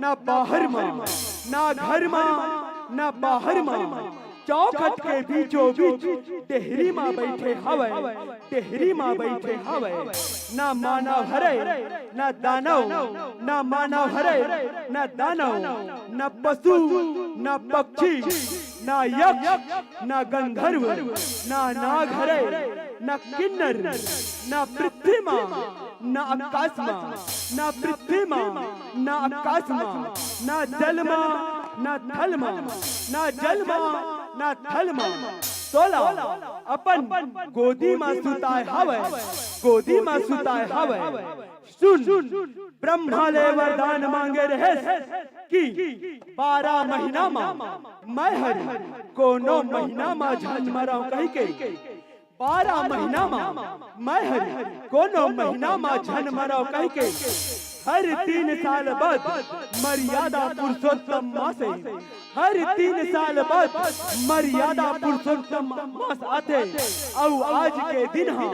ना बाहर माँ, ना घर माँ, ना बाहर माँ, चौखट के बीचों बीच टेहरी माँ बैठे हवे, टेहरी माँ बैठे हवे। ना मानव हरे ना दानव, ना मानव हरे ना दानव, ना पशु ना पक्षी, ना यक्ष ना गंधर्व, ना नाग हरे ना किन्नर, ना पृथ्वी माँ ना आकाश माँ, ना पृथ्वी माँ ना आकाश माँ, ना जल माँ ना थल माँ, ना जल माँ ना थल माँ। 16 अपन गोदी माँ सुताए हवे, गोदी माँ सुताए हवे। सुन ब्रह्मा ले वरदान मांगे रहे कि 12 महीना माँ मैं हर कोनो महीना माँ झंझ मराऊ कही के, 12 महीना माँ मैं हर कोनो महीना माँ झंझ मराऊ कही के। हर 3 साल बाद मर्यादा पुरुषोत्तम माँ से, हर 3 साल बाद मर्यादा पुरुषोत्तम मास आते। और आज के दिन हाँ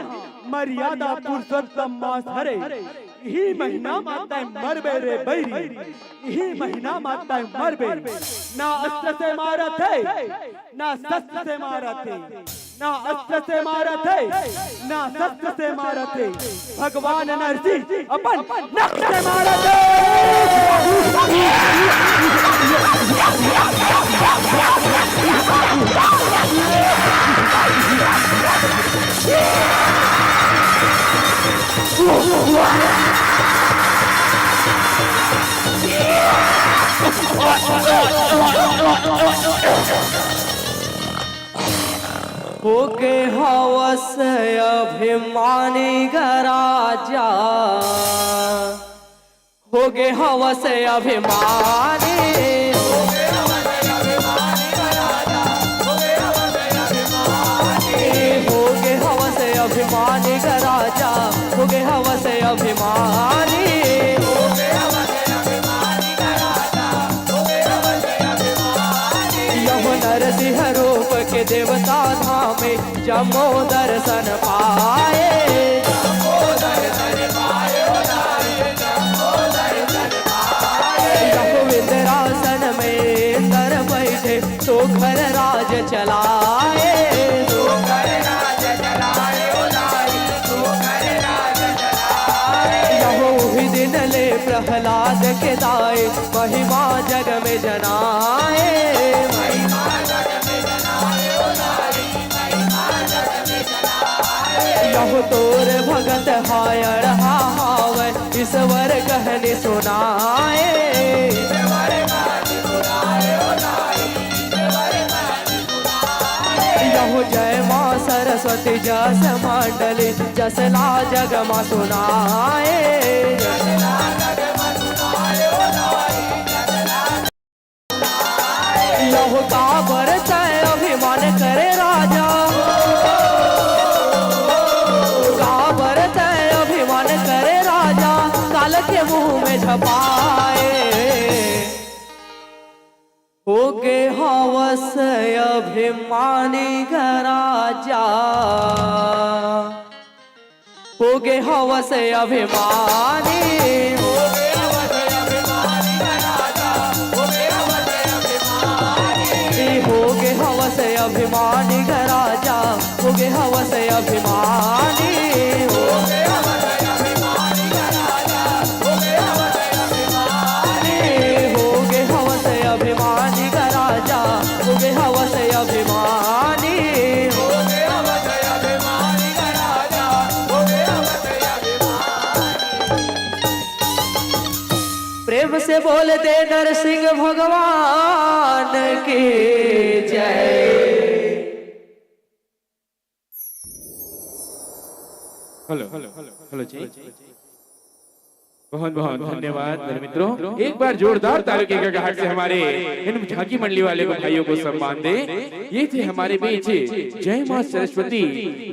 मर्यादा पुरुषोत्तम मास हरे। यही महीना माता मरबे रे बैरी, यही महीना माता मरबे। ना अस्त्र से मारा थे ना शस्त्र से मारा थे, ना अस्त्र से मारा थे ना शस्त्र से मारा थे। भगवान नरसिंह अपन नख से मारा थे। होके हवस अभिमानी गराजा, होगे हवस अभिमानी, होगे हवस अभिमानी गराजा, होगे हवस अभिमानी, होगे हवस अभिमानी गराजा, होगे हवस अभिमानी, होगे हवस अभिमानी गराजा, होगे हवस अभिमानी। यह नरसिंह रूप के देवता धामे जमो दर्शन पाए, जमो दर्शन पाए, जमो दर्शन पाए। यह विंध्यासन में इंद्र बैठे तो घर राज चलाए, तो घर राज चलाए, तो घर राज चलाए। यह वही दिन ले प्रहलाद के दाए, महिमा जग में जनाए, महिमा जग में जनाए, यह तोर भगत हायर हावे, ईश्वर कहने सुनाए, ईश्वर कहने सुनाए, ईश्वर कहने सुनाए। यह जय माँ सरस्वती जस मंडली, जसला जग माँ सुनाए, जसला जग माँ सुनाए, यह काबर तय अभिमान करे राजा, करे राजा काल के मुंह में झपाए। होगे हवस अभिमानी गराजा, होगे हवस अभिमानी, होगे हवस अभिमानी गराजा, होगे हवस अभिमानी, होगे हवस अभिमानी गराजा, होगे हवस अभिमानी, होगे हवस अभिमानी गराजा, होगे हवस अभिमानी, होगे हवस अभिमानी गराजा, होगे हवस अभिमानी, होगे हवस अभिमानी गराजा, होगे हवस अभिमानी। प्रेम से बोलते नरसिंह भगवान की जय। हेलो हेलो हेलो जी, बहुत बहुत धन्यवाद मेरे मित्रों। एक बार जोरदार तालियों की गड़गड़ाहट से हमारे इन झांकी मंडली वाले को भाइयों को सम्मान दे। ये थे हमारे बीच जय मां सरस्वती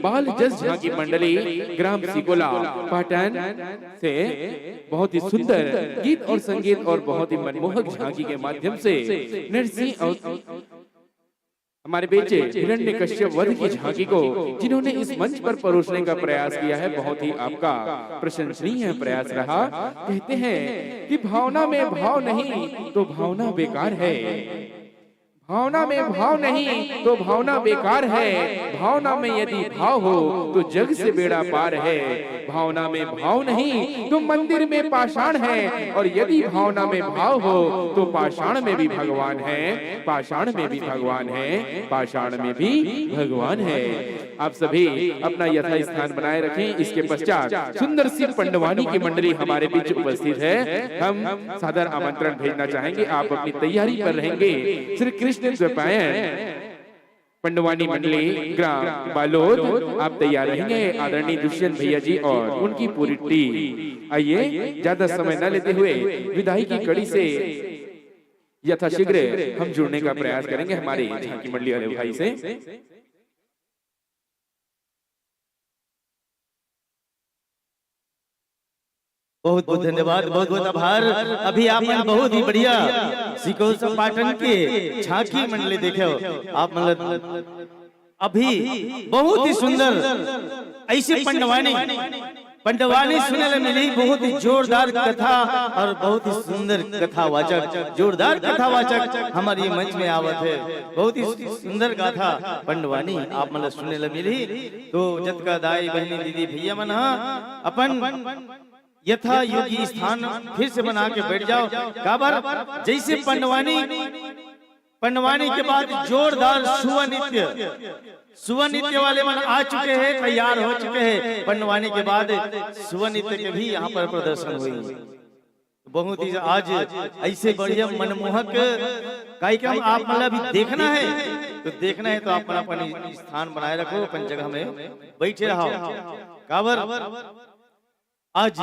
बाल जस झांकी मंडली ग्राम सिकोला पाटन से बहुत ही सुंदर गीत और संगीत और बहुत ही मनमोहक झांकी के माध्यम से नरसिंह हमारे बेटे हिरण्यकश्यप वध की झांकी को जिन्होंने इस मंच पर परोसने का प्रयास किया है, बहुत ही आपका प्रशंसनीय प्रयास रहा। कहते हैं कि भावना में भाव नहीं तो भावना बेकार है, भावना में भाव नहीं तो भावना बेकार है, भावना में यदि भाव हो तो जग से बेड़ा पार है, भावना में भाव नहीं तो मंदिर में पाषाण है, और यदि भावना में भाव हो तो पाषाण में भी भगवान है, पाषाण में भी भगवान है, पाषाण में भी भगवान है। आप सभी अपना यथा स्थान बनाए रखें। इसके पश्चात सुंदर सी पंडवानी की मंडली हमारे बीच उपस्थित है। हम सादर आमंत्रण भेजना चाहेंगे, आप अपनी तैयारी पर रहेंगे। श्री कृष्ण द्वैपायन पंडवानी मंडली ग्राम बालोद, आप तैयार रहेंगे। आदरणीय दुष्यंत भैया जी और उनकी पूरी टीम। आइए ज्यादा समय न लेते हुए विदाई की कड़ी से यथाशीघ्र हम जुड़ने का प्रयास करेंगे हमारे झांकी मंडली वाले भाई से। बहुत बहुत धन्यवाद, बहुत बहुत आभार। अभी आपने बहुत ही बढ़िया सिकोल पाटन के झांकी मंडली देखे हो आप, मतलब अभी बहुत ही सुंदर ऐसे पंडवानी सुनने मिली। बहुत ही जोरदार कथा और बहुत ही सुंदर कथावाचक, जोरदार कथावाचक हमारे मंच में आवत है। बहुत ही सुंदर गाथा पंडवानी आप मतलब सुनने मिली। तो जतका दाई बहनी दीदी भैया मन अपन यथा योगी स्थान फिर से बना के बैठ जाओ। काबर जैसे पंडवानी के बाद जोरदार सुवन नृत्य वाले मन आ चुके हैं, तैयार हो चुके हैं। पंडवानी के बाद सुवन नृत्य के भी यहाँ पर प्रदर्शन हुई। बहुत ही आज ऐसे बढ़िया मनमोहक कार्यक्रम आप मतलब देखना है तो आप अपन स्थान बनाए रखो, अपन जगह में बैठे रहो। काबर आज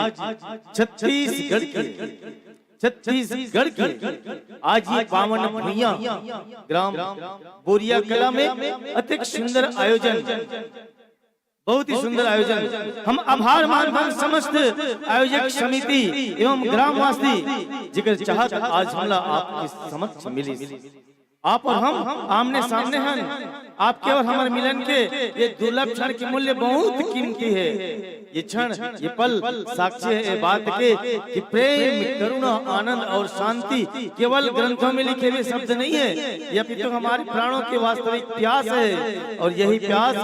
छत्तीसगढ़ की आज ये पावन भूइया ग्राम बोरिया कला में अत्यंत सुंदर आयोजन, बहुत ही सुंदर आयोजन। हम आभार मानते समस्त आयोजक समिति एवं ग्रामवासी जिगर चाहत आज हमला आपके समक्ष मिली। आप और हम आमने सामने हैं। आपके और हमारे मिलन के ये दुर्लभ क्षण की मूल्य बहुत कीमती है। ये क्षण, ये पल साक्षी है ये बात के कि प्रेम, करुणा, आनंद और शांति केवल ग्रंथों में लिखे हुए शब्द नहीं है, यह तो हमारे प्राणों के वास्तविक प्यास है। और यही प्यास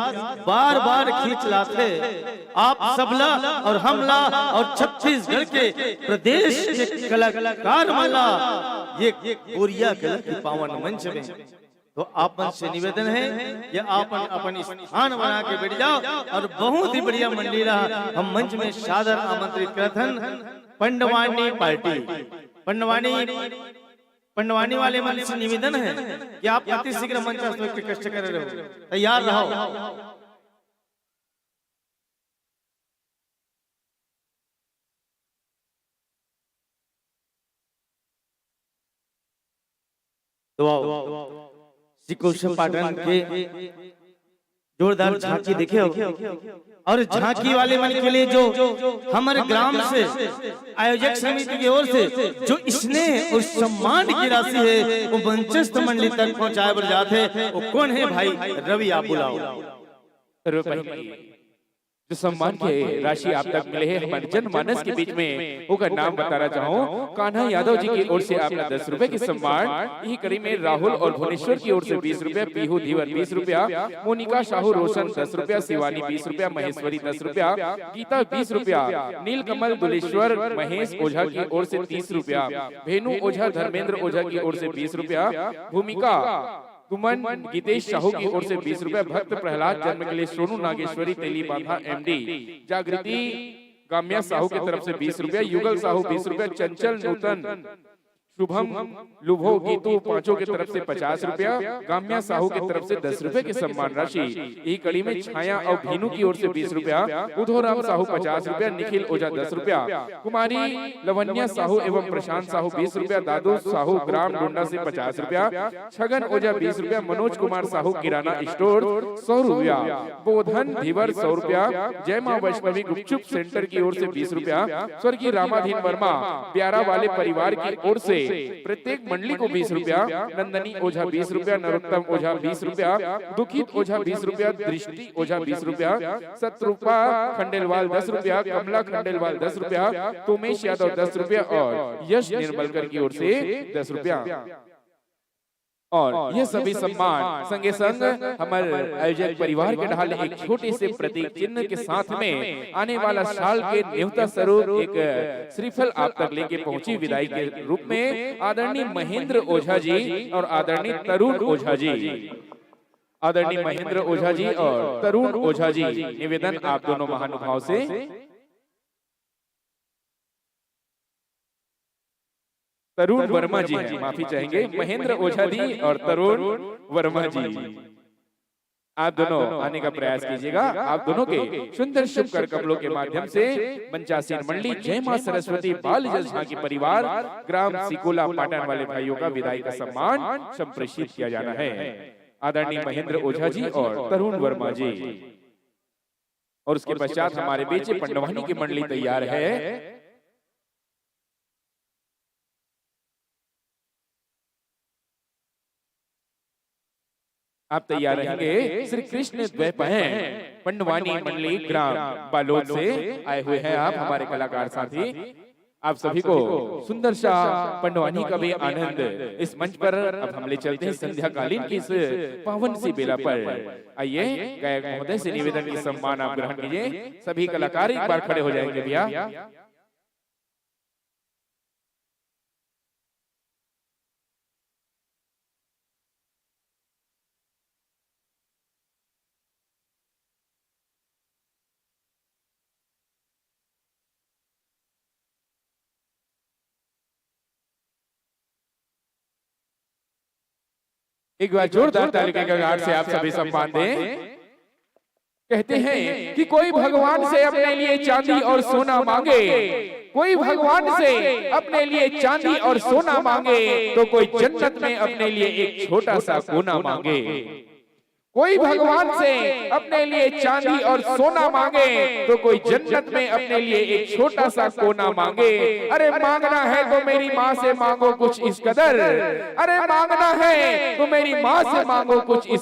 बार बार खींच लाते आप सबला और हमला और छत्तीसगढ़ के प्रदेश के कलाकार वाला ये बोरिया कला के पावन मंच में। तो आप से निवेदन है कि आप अपन स्थान बना के बैठ जाओ। और बहुत ही बढ़िया मंडली रहा। हम मंच में सादर आमंत्रित करते हैं पंडवानी पार्टी, पंडवानी वाले मंच से निवेदन है कि आप अति शीघ्र मंच पर कष्ट कर रहे हो, तैयार रहो। तो सिकोल पाटन के जोरदार झांकी देखे हो। और झांकी वाले मन के लिए जो हमारे ग्राम से आयोजक समिति की ओर से जो स्नेह और सम्मान की राशि है वो वंचित मंडली तक पहुंचाए बर जाते हैं। वो कौन है भाई? रवि, आप बुलाओ। जो सम्मान के राशि आप तक मिले हैं हमारे जनमानस के बीच में, उसका नाम बताना चाहूँ। कान्हा यादव जी की ओर से आपने 10 रुपए की सम्मान। यही कड़ी में राहुल और भुवनेश्वर की ओर से 20 रुपया, पीहू धीवर 20 रुपया, मोनिका शाहू रोशन 10 रुपया, शिवानी 20 रुपया, महेश्वरी 10 रुपया, गीता 20 रुपया, नीलकमल दुलेश्वर महेश ओझा की ओर से 30 रुपया, भेनु ओझा धर्मेंद्र ओझा की ओर से 20 रुपया, भूमिका कुमन गीतेश साहू की ओर से 20 रुपए, भक्त प्रहलाद जन्म के लिए सोनू नागेश्वरी तेली बांधा MD, जागृति काम्या साहू की तरफ से 20 रुपया, युगल साहू 20 रुपया, चंचल नूतन शुभम लुभो गीतू पांचों की तरफ से 50 रुपया, काम्या साहू की तरफ से 10 रुपए की सम्मान राशि। यही कड़ी में छाया और भीनू की ओर से 20 रुपया, उधोराम साहू 50 रुपया, निखिल ओझा 10 रुपया, कुमारी लवन्या साहू एवं प्रशांत साहू 20 रुपया, दादू साहू ग्राम डोंडा से 50 रुपया, छगन ओझा 20 रुपया, मनोज कुमार साहू किराना स्टोर 100 रुपया, बोधन धीवर 100 रुपया, जय मां वैष्णवी गुपचुप सेंटर की ओर से 20 रुपया, स्वर्गीय रामाधीन वर्मा प्यारा वाले परिवार की ओर से प्रत्येक मंडली को 20 रुपया, नंदनी ओझा 20 रुपया, नरोत्तम ओझा 20 रुपया, दुखित ओझा 20 रुपया, दृष्टि ओझा 20 रुपया, सतरूपा खंडेलवाल 10 रुपया, कमला खंडेलवाल 10 रुपया, तोमेश यादव 10 रुपया और यश निर्मलकर की ओर से 10 रुपया। और ये सभी सम्मान संगे संग हमारे आयोजक परिवार के ढाल एक छोटे से प्रतीक चिन्ह के साथ में आने वाला साल के न्योता स्वरूप एक श्रीफल आप तक लेके पहुंची विदाई के रूप में आदरणीय महेंद्र ओझा जी और आदरणीय तरुण ओझा जी। आदरणीय महेंद्र ओझा जी और तरुण ओझा जी, निवेदन आप दोनों महानुभाव से। तरुण वर्मा जी हैं, माफी चाहेंगे, महेंद्र ओझा जी और तरुण वर्मा जी, आप दोनों आने का प्रयास कीजिएगा। आप दोनों के सुंदर शुभ कर कमलों के माध्यम से पंचासीन मंडली जय मां सरस्वती बाल जल झांकी परिवार ग्राम सिकोला पाटन वाले भाइयों का विदाई का सम्मान संप्रेषित किया जाना है। आदरणीय महेंद्र ओझा जी और तरुण वर्मा जी। और उसके पश्चात हमारे बीच पंडवानी की मंडली तैयार है। आप तैयार रहेंगे। श्री कृष्ण द्वैपायन पंडवानी मंडली ग्राम बालोद से आए हुए हैं आप हमारे कलाकार साथी। आप सभी को सुंदर सा पंडवानी का भी आनंद इस मंच पर अब हम ले चलते हैं संध्या कालीन की इस पावन सी बेला पर। आइए गायक महोदय से निवेदन की सम्मान आप ग्रहण कीजिए। सभी कलाकार एक बार खड़े हो जाएंगे भैया। एक बार जोरदार ताली के गड़गड़ाहट से आप सभी सम्मान दें। कहते हैं कि कोई भगवान से अपने लिए चांदी और सोना मांगे, कोई भगवान से अपने लिए चांदी और सोना मांगे तो कोई जन्नत में अपने लिए एक छोटा सा कोना मांगे। कोई भगवान से अपने लिए चांदी और सोना मांगे तो कोई जन्नत में अपने लिए एक छोटा सा कोना मांगे। अरे मांगना है तो मेरी माँ से मांगो कुछ इस कदर, अरे मांगना है तो मेरी माँ से मांगो कुछ इस